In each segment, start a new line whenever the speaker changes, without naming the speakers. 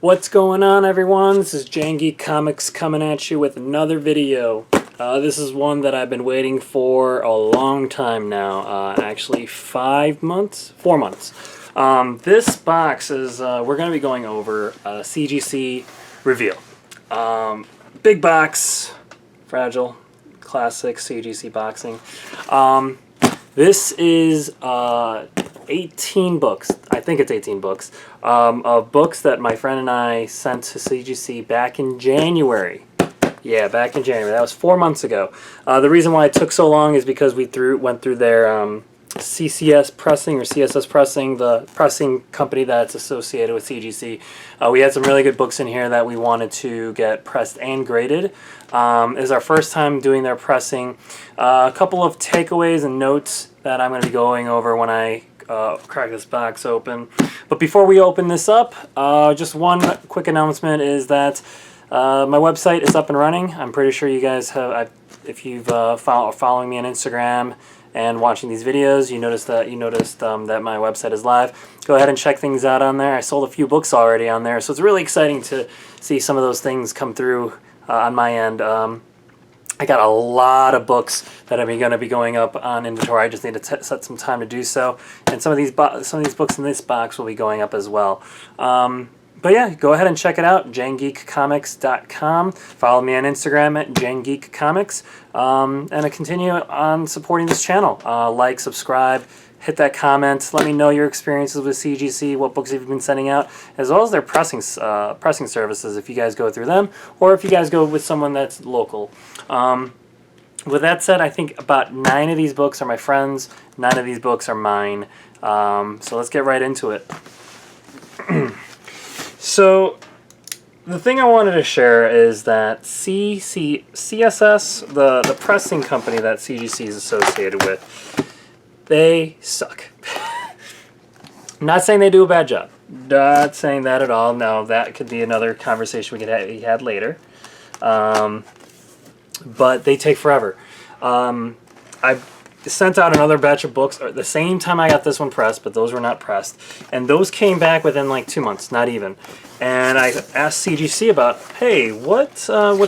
What's going on, everyone? This is Geek Comics coming at you with another video. This is one that I've been waiting for a long time now. Actually 5 months? 4 months. This box is, we're going to be going over a CGC reveal. Big box, fragile, classic CGC boxing. This is 18 books, I think it's 18 books, of books that my friend and I sent to CGC back in January. Yeah, back in January. That was 4 months ago. The reason why it took so long is because we went through their CCS pressing, or CSS pressing, the pressing company that's associated with CGC. We had some really good books in here that we wanted to get pressed and graded. It was our first time doing their pressing. A couple of takeaways and notes that I'm going to be going over when I crack this box open. But before we open this up, just one quick announcement is that my website is up and running. I'm pretty sure you guys have, if you've following me on Instagram and watching these videos, you noticed that my website is live. Go ahead and check things out on there. I sold a few books already on there, so it's really exciting to see some of those things come through on my end. I got a lot of books that I'm going to be going up on inventory. I just need to set some time to do so, and some of these books in this box will be going up as well. But yeah, go ahead and check it out, jangeekcomics.com. Follow me on Instagram at jangeekcomics, and I continue on supporting this channel. Like, subscribe, hit that comment. Let me know your experiences with CGC, what books have you been sending out, as well as their pressing services if you guys go through them, or if you guys go with someone that's local. With that said, I think about 9 of these books are my friends', 9 of these books are mine. So let's get right into it. So, the thing I wanted to share is that CSS, the pressing company that CGC is associated with, they suck. Not saying they do a bad job. Not saying that at all. No, that could be another conversation we could have later. But they take forever. I sent out another batch of books at the same time I got this one pressed, but those were not pressed. And those came back within like 2 months, not even. And I asked CGC about, hey, what's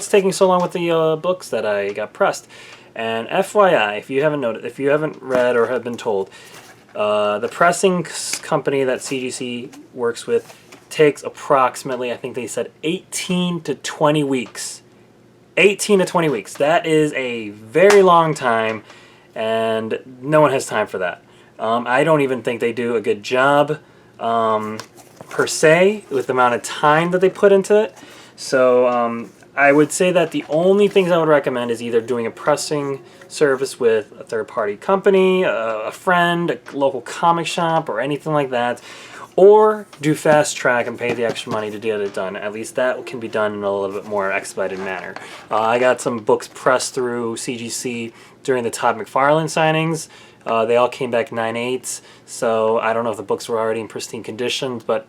taking so long with the books that I got pressed? And FYI, if you haven't read or have been told, the pressing company that CGC works with takes approximately, I think they said, 18 to 20 weeks. 18 to 20 weeks. That is a very long time, and no one has time for that. I don't even think they do a good job per se with the amount of time that they put into it. So I would say that the only things I would recommend is either doing a pressing service with a third-party company, a friend, a local comic shop, or anything like that, or do fast track and pay the extra money to get it done. At least that can be done in a little bit more expedited manner. I got some books pressed through CGC during the Todd McFarlane signings. They all came back 9/8, so I don't know if the books were already in pristine condition, but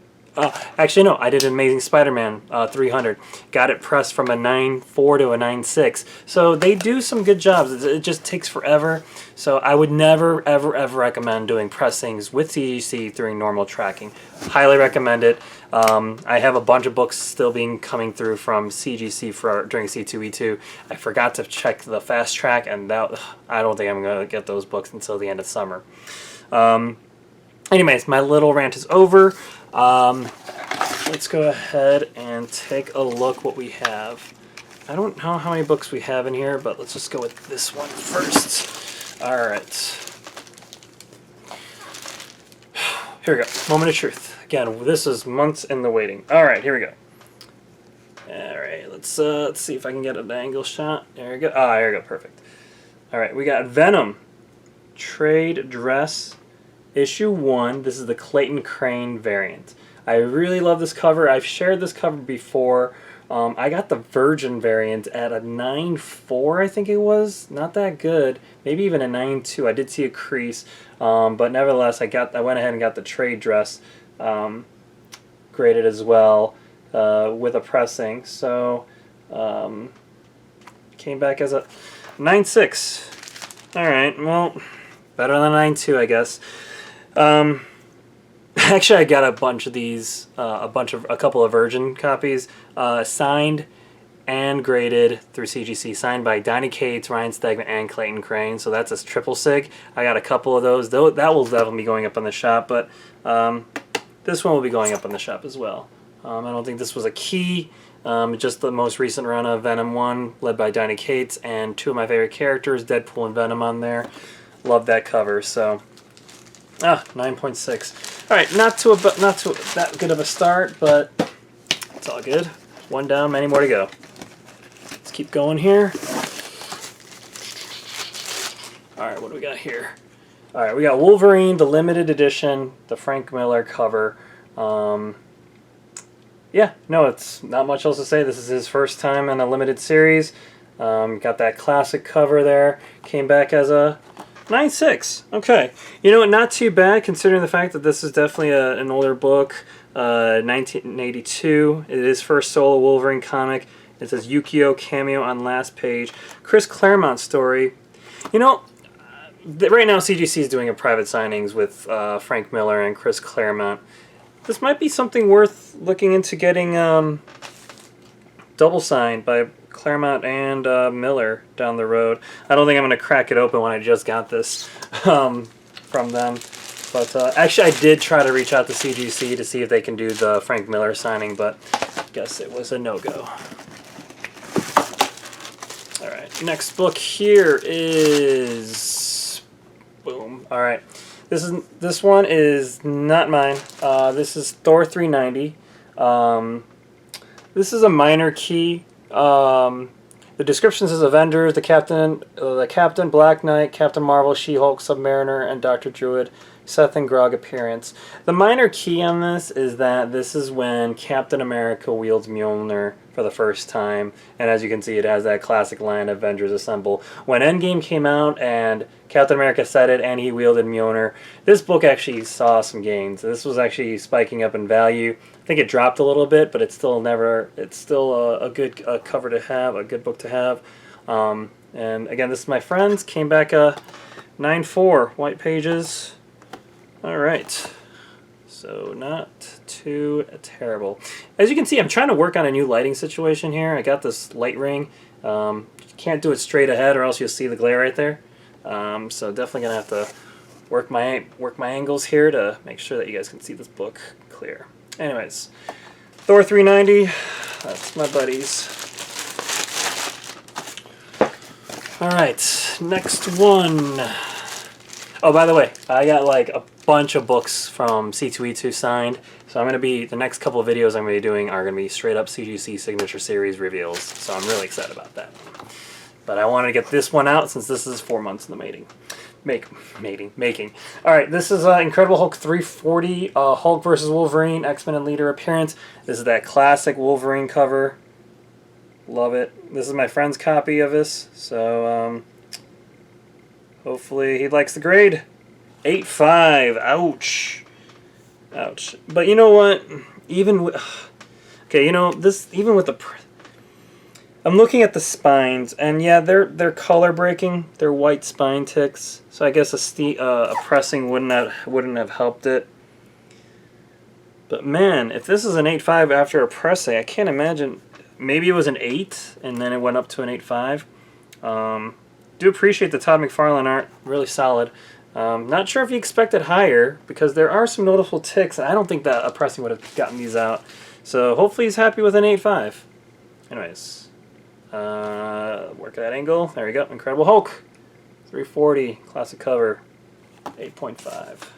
actually no, I did an Amazing Spider-Man 300. Got it pressed from a 9.4 to a 9.6. So they do some good jobs. It just takes forever. So I would never, ever, ever recommend doing pressings with CGC during normal tracking. Highly recommend it. I have a bunch of books still coming through from CGC during C2E2. I forgot to check the fast track, and I don't think I'm going to get those books until the end of summer. Anyways, my little rant is over. Let's go ahead and take a look what we have. I don't know how many books we have in here, but let's just go with this one first. Alright. Here we go. Moment of truth. Again, this is months in the waiting. Alright, here we go. Alright, let's see if I can get an angle shot. There we go. Ah, there we go. Perfect. Alright, we got Venom. Trade Dress. Issue 1, this is the Clayton Crane variant. I really love this cover. I've shared this cover before. I got the Virgin variant at a 9.4, I think it was. Not that good. Maybe even a 9.2. I did see a crease, but nevertheless, I went ahead and got the Trade Dress graded as well with a pressing. So came back as a 9.6. All right, well, better than a 9.2, I guess. Actually, I got a bunch of these, a couple of virgin copies, signed and graded through CGC, signed by Donny Cates, Ryan Stegman, and Clayton Crane. So that's a triple sig. I got a couple of those. Though that will definitely be going up on the shop, but this one will be going up on the shop as well. I don't think this was a key. Just the most recent run of Venom 1, led by Donny Cates, and two of my favorite characters, Deadpool and Venom, on there. Love that cover. So 9.6. All right, not to that good of a start, but it's all good. One down, many more to go. Let's keep going here. All right, what do we got here? All right, we got Wolverine, the limited edition, the Frank Miller cover. Yeah, no, it's not much else to say. This is his first time in a limited series. Got that classic cover there. Came back as a 9.6. Okay. You know what? Not too bad considering the fact that this is definitely an older book. 1982. It is first solo Wolverine comic. It says Yukio cameo on last page. Chris Claremont's story. You know, right now CGC is doing a private signings with Frank Miller and Chris Claremont. This might be something worth looking into getting double signed by Claremont and Miller down the road. I don't think I'm going to crack it open when I just got this from them. But actually, I did try to reach out to CGC to see if they can do the Frank Miller signing, but I guess it was a no-go. All right, next book here is... Boom. All right. This one is not mine. This is Thor 390. This is a minor key. The description says Avengers, the Captain, Black Knight, Captain Marvel, She-Hulk, Submariner, and Dr. Druid. Seth and Grog appearance. The minor key on this is that this is when Captain America wields Mjolnir for the first time, and as you can see, it has that classic line, Avengers Assemble. When Endgame came out and Captain America said it and he wielded Mjolnir, this book actually saw some gains. This was actually spiking up in value. I think it dropped a little bit, but it's still a good cover to have, a good book to have. And again, this is my friend's, came back 9.4, white pages. All right, so not too terrible. As you can see, I'm trying to work on a new lighting situation here. I got this light ring. Can't do it straight ahead or else you'll see the glare right there. So definitely gonna have to work my angles here to make sure that you guys can see this book clear. Anyways, Thor 390, that's my buddies. All right, next one. Oh, by the way, I got like a bunch of books from C2E2 signed, so I'm going to be, the next couple of videos I'm going to be doing are going to be straight up CGC Signature Series reveals, so I'm really excited about that. But I wanted to get this one out since this is 4 months in the making. Alright, this is Incredible Hulk 340, Hulk vs. Wolverine, X-Men and Leader appearance. This is that classic Wolverine cover. Love it. This is my friend's copy of this, so hopefully he likes the grade. 8.5. Ouch. Ouch. But you know what? Even with... Okay, you know, this... Even with the... I'm looking at the spines, and yeah, they're color breaking. They're white spine ticks. So I guess a pressing wouldn't have helped it. But man, if this is an 8.5 after a pressing, I can't imagine... Maybe it was an 8, and then it went up to an 8.5. Do appreciate the Todd McFarlane art. Really solid. Not sure if you expected higher, because there are some noticeable ticks, and I don't think that a pressing would have gotten these out. So hopefully he's happy with an 8.5. Anyways, work that angle. There we go. Incredible Hulk. 340. Classic cover. 8.5.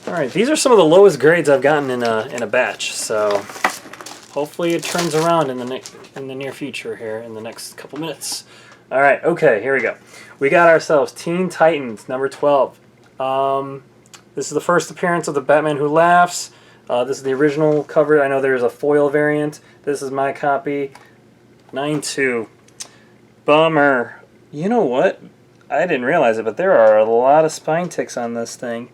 Alright, these are some of the lowest grades I've gotten in a batch, so hopefully it turns around in the near future here, in the next couple minutes. Alright, okay, here we go. We got ourselves Teen Titans, number 12. This is the first appearance of the Batman Who Laughs. This is the original cover. I know there's a foil variant. This is my copy. 9.2. Bummer. You know what? I didn't realize it, but there are a lot of spine ticks on this thing.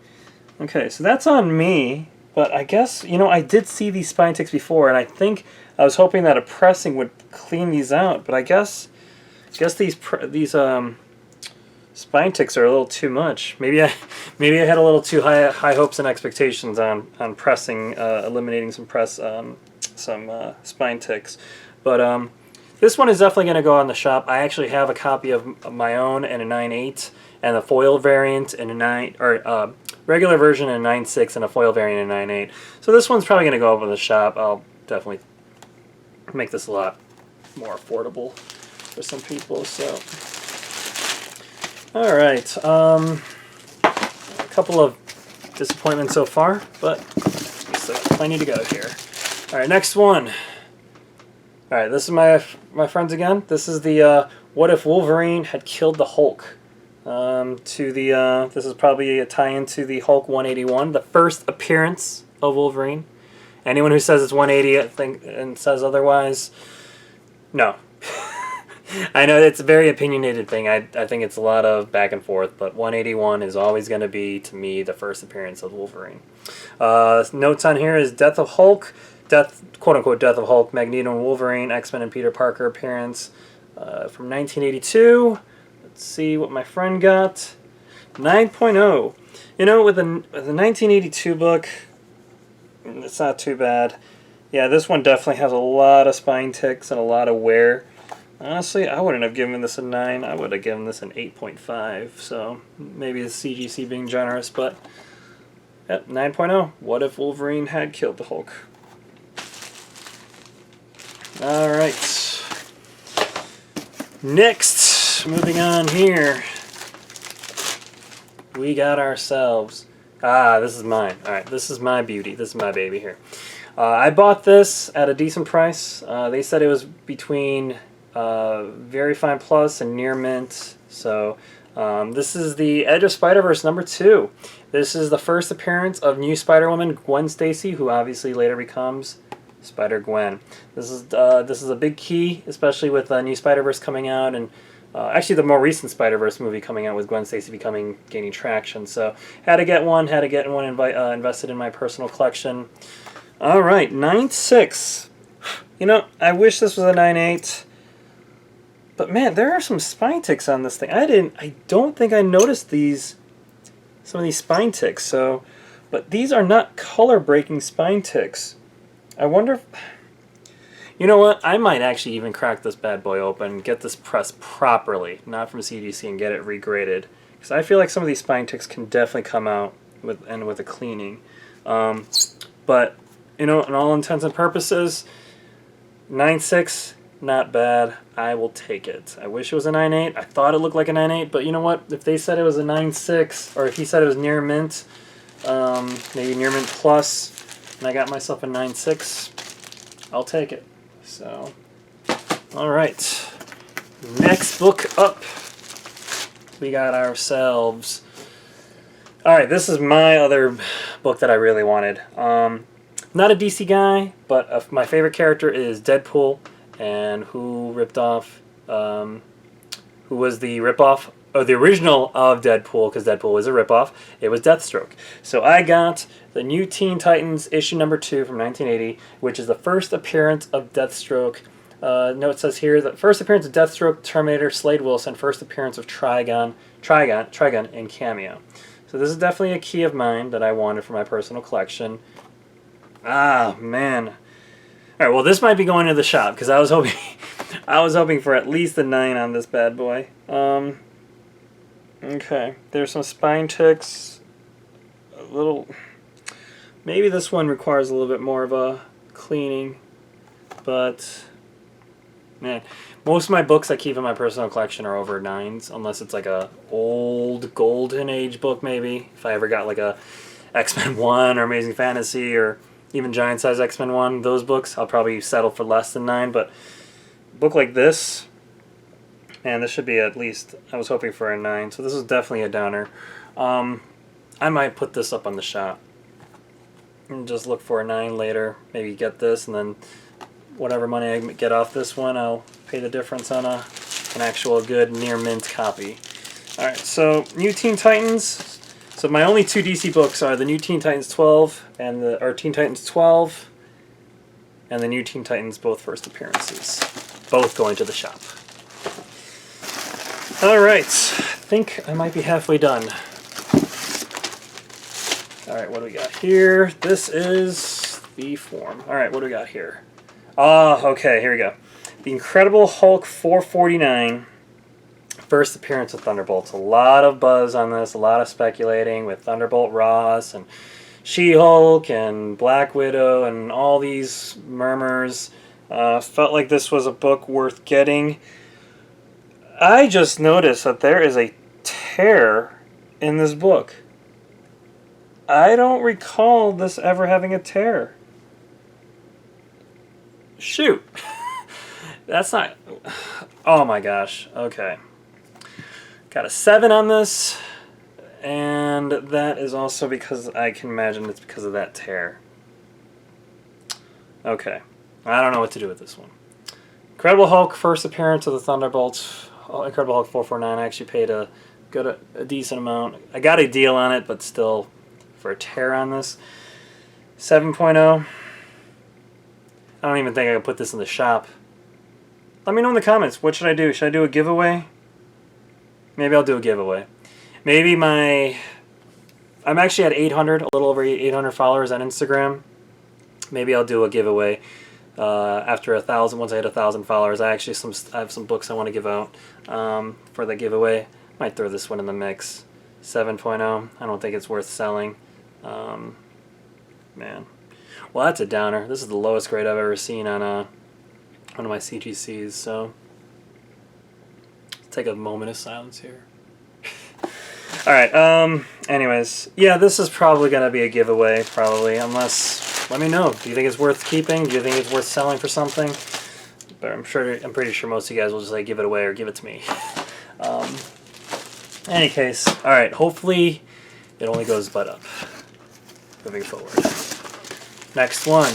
Okay, so that's on me, but I guess, you know, I did see these spine ticks before, and I think I was hoping that a pressing would clean these out, but I guess these spine ticks are a little too much. Maybe I had a little too high hopes and expectations on pressing, eliminating some spine ticks. But this one is definitely going to go on the shop. I actually have a copy of my own in a 9.8 and the foil variant in a regular version in a 9.6 and a foil variant in a 9.8. So this one's probably going to go over the shop. I'll definitely make this a lot more affordable for some people. So, all right, a couple of disappointments so far, but we still have plenty to go here. All right, next one. All right, this is my friends again. This is the What If Wolverine Had Killed the Hulk. This is probably a tie-in to the Hulk 181, the first appearance of Wolverine. Anyone who says it's 180, I think, and says otherwise, no. I know it's a very opinionated thing. I think it's a lot of back and forth, but 181 is always going to be, to me, the first appearance of Wolverine. Notes on here is Death of Hulk, quote-unquote Death of Hulk, Magneto and Wolverine, X-Men and Peter Parker appearance from 1982. Let's see what my friend got. 9.0. You know, with a 1982 book, it's not too bad. Yeah, this one definitely has a lot of spine ticks and a lot of wear. Honestly, I wouldn't have given this a 9. I would have given this an 8.5. So maybe the CGC being generous, but yep, 9.0. What if Wolverine had killed the Hulk? All right. Next, moving on here, we got ourselves. This is mine. All right, this is my beauty. This is my baby here. I bought this at a decent price. They said it was between Very Fine Plus and Near Mint. So this is the Edge of Spider-Verse #2. This is the first appearance of new Spider-Woman Gwen Stacy, who obviously later becomes Spider-Gwen. This is a big key, especially with New Spider-Verse coming out, and actually the more recent Spider-Verse movie coming out with Gwen Stacy gaining traction. So had to get one invested in my personal collection. All right, 9.6. You know, I wish this was a 9.8. But man, there are some spine ticks on this thing. I don't think I noticed some of these spine ticks. So, but these are not color breaking spine ticks. I wonder if, you know what? I might actually even crack this bad boy open, get this pressed properly, not from CGC, and get it regraded. Because I feel like some of these spine ticks can definitely come out with a cleaning. But you know, in all intents and purposes, 9.6. Not bad. I will take it. I wish it was a 9.8. I thought it looked like a 9.8, but you know what? If they said it was a 9.6, or if he said it was Near Mint, maybe Near Mint Plus, and I got myself a 9.6, I'll take it. So, all right. Next book up, we got ourselves. All right, this is my other book that I really wanted. Not a DC guy, but my favorite character is Deadpool. And who ripped off, who was the ripoff, or the original of Deadpool, because Deadpool was a ripoff, it was Deathstroke. So I got the New Teen Titans issue #2 from 1980, which is the first appearance of Deathstroke. Note says here, the first appearance of Deathstroke, Terminator, Slade Wilson, first appearance of Trigon, and Cameo. So this is definitely a key of mine that I wanted for my personal collection. Man. All right, well, this might be going to the shop because I was hoping for at least a 9 on this bad boy. Okay, there's some spine ticks. Maybe this one requires a little bit more of a cleaning, but man, most of my books I keep in my personal collection are over 9s, unless it's like a old golden age book. Maybe if I ever got like a X-Men 1 or Amazing Fantasy or even Giant Size X-Men 1, those books, I'll probably settle for less than 9, but a book like this, man, this should be at least, I was hoping for a 9, so this is definitely a downer. I might put this up on the shop and just look for a 9 later, maybe get this, and then whatever money I get off this one, I'll pay the difference on an actual good Near Mint copy. Alright, so New Teen Titans. So my only 2 DC books are the New Teen Titans 12 or Teen Titans 12 and the New Teen Titans, both first appearances. Both going to the shop. All right, think I might be halfway done. Alright, what do we got here? This is the form. Alright, what do we got here? Okay, here we go. The Incredible Hulk 449. First appearance of Thunderbolts. A lot of buzz on this, a lot of speculating with Thunderbolt Ross and She-Hulk and Black Widow and all these murmurs. Felt like this was a book worth getting. I just noticed that there is a tear in this book. I don't recall this ever having a tear. Shoot. That's not... Oh my gosh. Okay. Got a 7 on this. And that is also because I can imagine it's because of that tear. Okay. I don't know what to do with this one. Incredible Hulk, first appearance of the Thunderbolts. Incredible Hulk 449. I actually paid a decent amount. I got a deal on it, but still... for a tear on this. 7.0. I don't even think I can put this in the shop. Let me know in the comments. What should I do? Should I do a giveaway? Maybe I'll do a giveaway. Maybe I'm actually at 800, a little over 800 followers on Instagram. Maybe I'll do a giveaway after 1,000. Once I hit 1,000 followers, I have some books I want to give out for the giveaway. Might throw this one in the mix. 7.0. I don't think it's worth selling. Man. Well, that's a downer. This is the lowest grade I've ever seen on one of my CGCs, so let's take a moment of silence here. Alright, anyways, yeah, this is probably going to be a giveaway, probably, unless, let me know. Do you think it's worth keeping? Do you think it's worth selling for something? But I'm pretty sure most of you guys will just like give it away or give it to me. In any case, alright, hopefully it only goes butt up. Moving forward. Next one.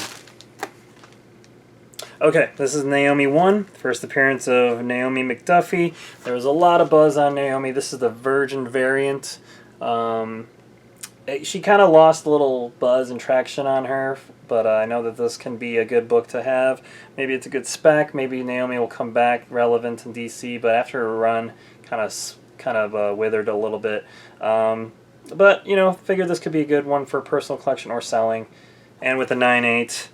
Okay, this is Naomi 1, first appearance of Naomi Mcduffie. There was a lot of buzz on Naomi. This is the Virgin variant. She kind of lost a little buzz and traction on her, but I know that this can be a good book to have. Maybe it's a good spec. Maybe Naomi will come back relevant in DC, but after her run, kind of withered a little bit. But, you know, figured this could be a good one for personal collection or selling. And with a 9.8,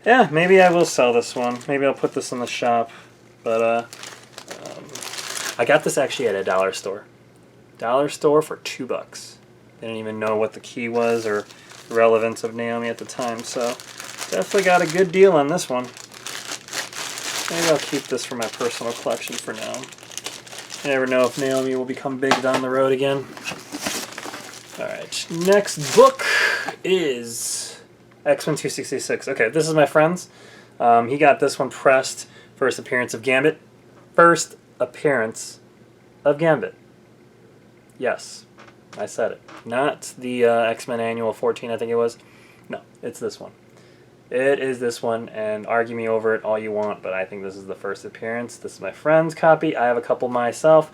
yeah, maybe I will sell this one. Maybe I'll put this in the shop. But I got this actually at a dollar store. Dollar store for $2. Didn't even know what the key was or the relevance of Naomi at the time. So definitely got a good deal on this one. Maybe I'll keep this for my personal collection for now. You never know if Naomi will become big down the road again. Alright, next book is X-Men 266. Okay, this is my friend's. He got this one pressed. First appearance of Gambit. First appearance of Gambit. Yes, I said it. Not the X-Men Annual 14, I think it was. No, it's this one. It is this one, and argue me over it all you want, but I think this is the first appearance. This is my friend's copy. I have a couple myself.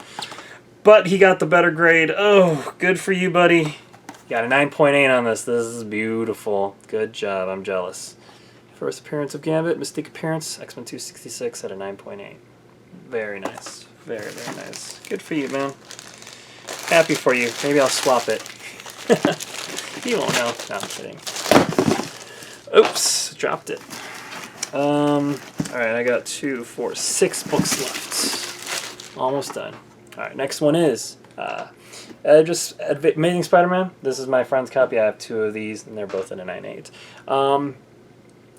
But he got the better grade. Oh, good for you, buddy. Got a 9.8 on this. This is beautiful. Good job. I'm jealous. First appearance of Gambit. Mystique appearance. X-Men 266 at a 9.8. Very nice. Very, very nice. Good for you, man. Happy for you. Maybe I'll swap it. You won't know. No, I'm kidding. Oops. Dropped it. Alright, I got 2, 4, 6 books left. Almost done. Alright, next one is just Amazing Spider-Man. This is my friend's copy. I have 2 of these, and they're both in a 9.8.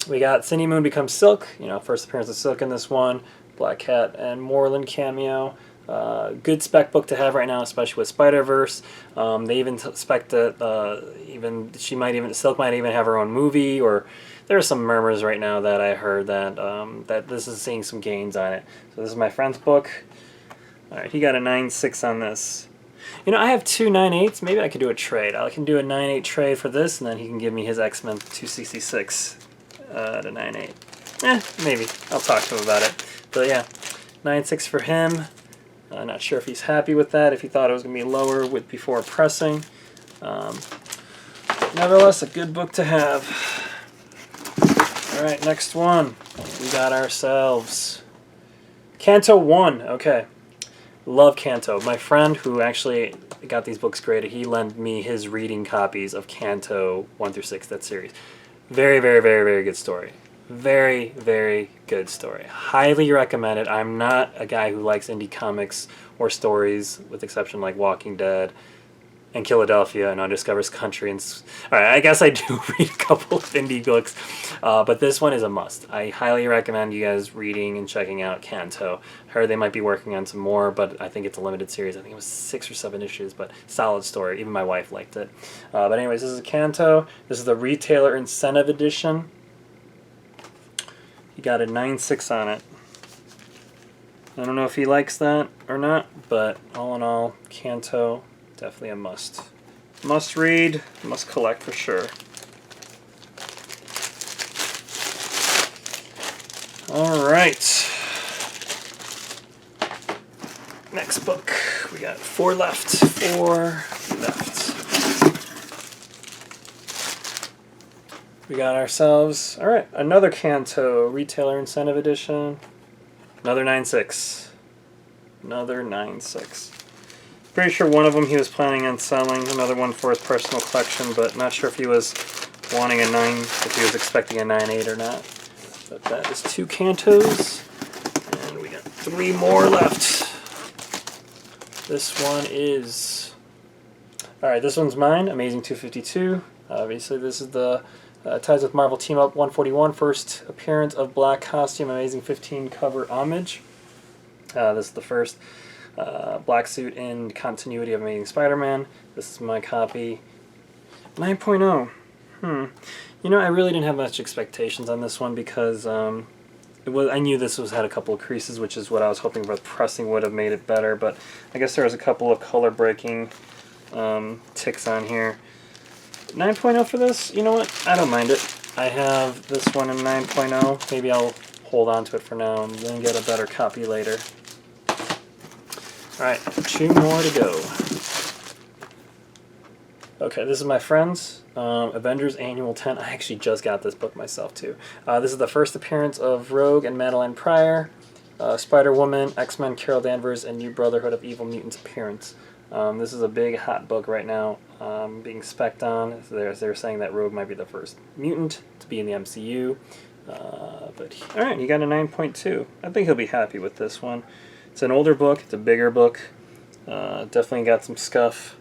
We got Cindy Moon Becomes Silk. You know, first appearance of Silk in this one. Black Cat and Moreland cameo. Good spec book to have right now, especially with Spider-Verse. They even spec that Silk might even have her own movie, or there are some murmurs right now that I heard that that this is seeing some gains on it. So this is my friend's book. Alright, he got a 9.6 on this. You know, I have 2 9.8s. Maybe I could do a trade. I can do a 9.8 trade for this, and then he can give me his X-Men 266 at a 9.8. Maybe. I'll talk to him about it. But yeah, 9.6 for him. I'm not sure if he's happy with that, if he thought it was going to be lower before pressing. Nevertheless, a good book to have. Alright, next one. We got ourselves Canto 1. Okay. Love Kanto. My friend who actually got these books graded, he lent me his reading copies of Kanto 1 through 6, that series. Very, very, very, very good story. Very, very good story. Highly recommend it. I'm not a guy who likes indie comics or stories, with exception like Walking Dead and Philadelphia and Undiscovered Country. And all right, I guess I do read a couple of indie books, but this one is a must. I highly recommend you guys reading and checking out Kanto. I heard they might be working on some more, but I think it's a limited series. I think it was 6 or 7 issues, but solid story. Even my wife liked it. But anyways, this is Kanto. This is the Retailer Incentive Edition. You got a 9.6 on it. I don't know if he likes that or not, but all in all, Kanto, definitely a must. Must read, must collect for sure. Alright. Next book. We got 4 left. 4 left. We got ourselves, alright, another Kanto Retailer Incentive Edition. Another 9.6. Another 9.6. Pretty sure one of them he was planning on selling, another one for his personal collection, but not sure if he was wanting a 9, if he was expecting a 9.8 or not. But that is 2 Kantos, and we got 3 more left. This one is, alright, this one's mine, Amazing 252. Obviously this is the Ties with Marvel Team Up 141, first appearance of Black Costume, Amazing 15 cover homage. This is the first black suit in continuity of Amazing Spider-Man. This is my copy. 9.0. You know, I really didn't have much expectations on this one because I knew this had a couple of creases, which is what I was hoping for. Pressing would have made it better, but I guess there was a couple of color breaking ticks on here. 9.0 for this, you know what? I don't mind it. I have this one in 9.0. Maybe I'll hold on to it for now and then get a better copy later. Alright, 2 more to go. Okay, this is my friend's Avengers Annual 10. I actually just got this book myself too. This is the first appearance of Rogue and Madeline Pryor, Spider-Woman, X-Men, Carol Danvers, and New Brotherhood of Evil Mutants appearance. This is a big hot book right now, being spec'd on. They're saying that Rogue might be the first mutant to be in the MCU. But alright, you got a 9.2. I think he'll be happy with this one. It's an older book, it's a bigger book. Definitely got some scuff.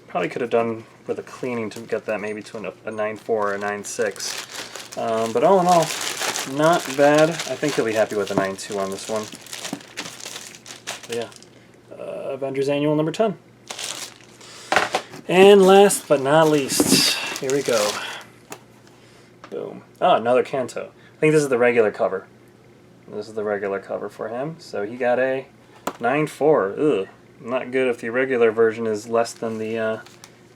Probably could have done with a cleaning to get that maybe to a 9.4 or a 9.6. But all in all, not bad. I think he'll be happy with a 9.2 on this one. But yeah. Avengers Annual number 10. And last but not least, here we go. Boom. Oh, another Kanto. I think this is the regular cover. This is the regular cover for him. So he got a 9.4. Ugh. Not good if the regular version is less than the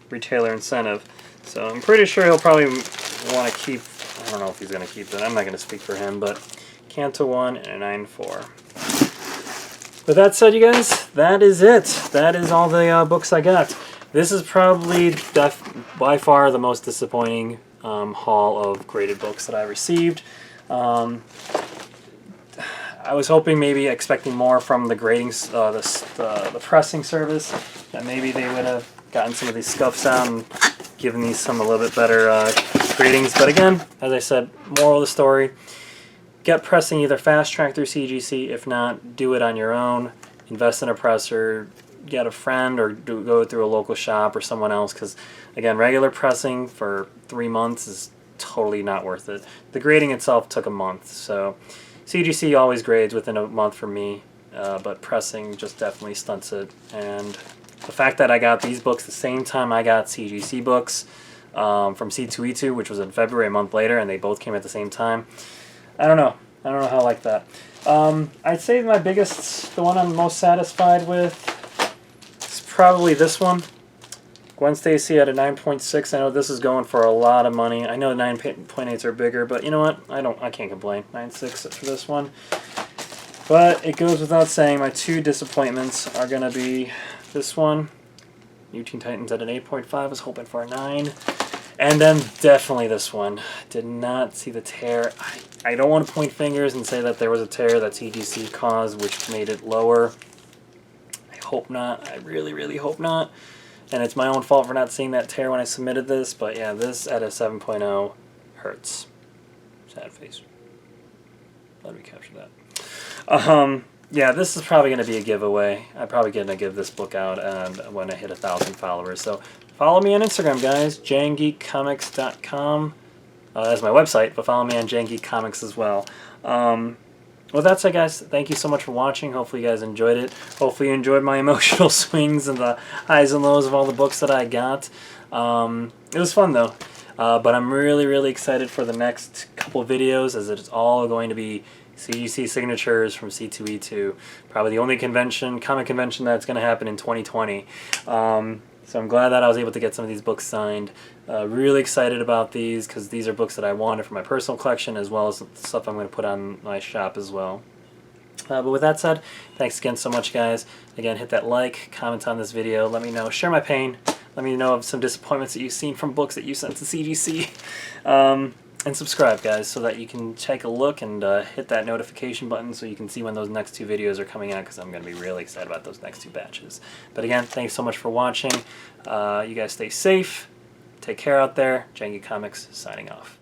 retailer incentive. So I'm pretty sure he'll probably want to keep, I don't know if he's going to keep it. I'm not going to speak for him, but Kanto 1 and a 9.4. With that said, you guys, that is it. That is all the books I got. This is probably by far the most disappointing haul of graded books that I received. I was hoping, maybe expecting more from the grading, the pressing service, that maybe they would have gotten some of these scuffs out and given these some a little bit better gradings. But again, as I said, moral of the story, get pressing either fast track through CGC. If not, do it on your own. Invest in a presser. Get a friend or go through a local shop or someone else. Because again, regular pressing for 3 months is totally not worth it. The grading itself took a month. So CGC always grades within a month for me. But pressing just definitely stunts it. And the fact that I got these books the same time I got CGC books from C2E2, which was in February, a month later, and they both came at the same time. I don't know. I don't know how I like that. I'd say the one I'm most satisfied with is probably this one. Gwen Stacy at a 9.6. I know this is going for a lot of money. I know 9.8s are bigger, but you know what? I can't complain. 9.6 for this one. But it goes without saying, my 2 disappointments are going to be this one. New Teen Titans at an 8.5. I was hoping for a 9. And then definitely this one. Did not see the tear. I don't want to point fingers and say that there was a tear that CGC caused, which made it lower. hope not. I really, really hope not. And it's my own fault for not seeing that tear when I submitted this. But yeah, this at a 7.0 hurts. Sad face. Let me capture that. Yeah, this is probably going to be a giveaway. I'm probably going to give this book out when I hit 1,000 followers. So follow me on Instagram, guys. JanGeekComics.com. That's my website, but follow me on JanGeekComics as well. With that said, guys, thank you so much for watching. Hopefully you guys enjoyed it. Hopefully you enjoyed my emotional swings and the highs and lows of all the books that I got. It was fun, though. But I'm really, really excited for the next couple videos, as it's all going to be CGC signatures from C2E2. Probably the only comic convention that's going to happen in 2020. So I'm glad that I was able to get some of these books signed. Really excited about these, because these are books that I wanted for my personal collection, as well as stuff I'm going to put on my shop as well. But with that said, thanks again so much, guys. Again, hit that like, comment on this video, let me know, share my pain, let me know of some disappointments that you've seen from books that you sent to CGC. And subscribe, guys, so that you can take a look and hit that notification button so you can see when those next 2 videos are coming out, because I'm going to be really excited about those next 2 batches. But again, thanks so much for watching. You guys stay safe. Take care out there. Jangy Comics signing off.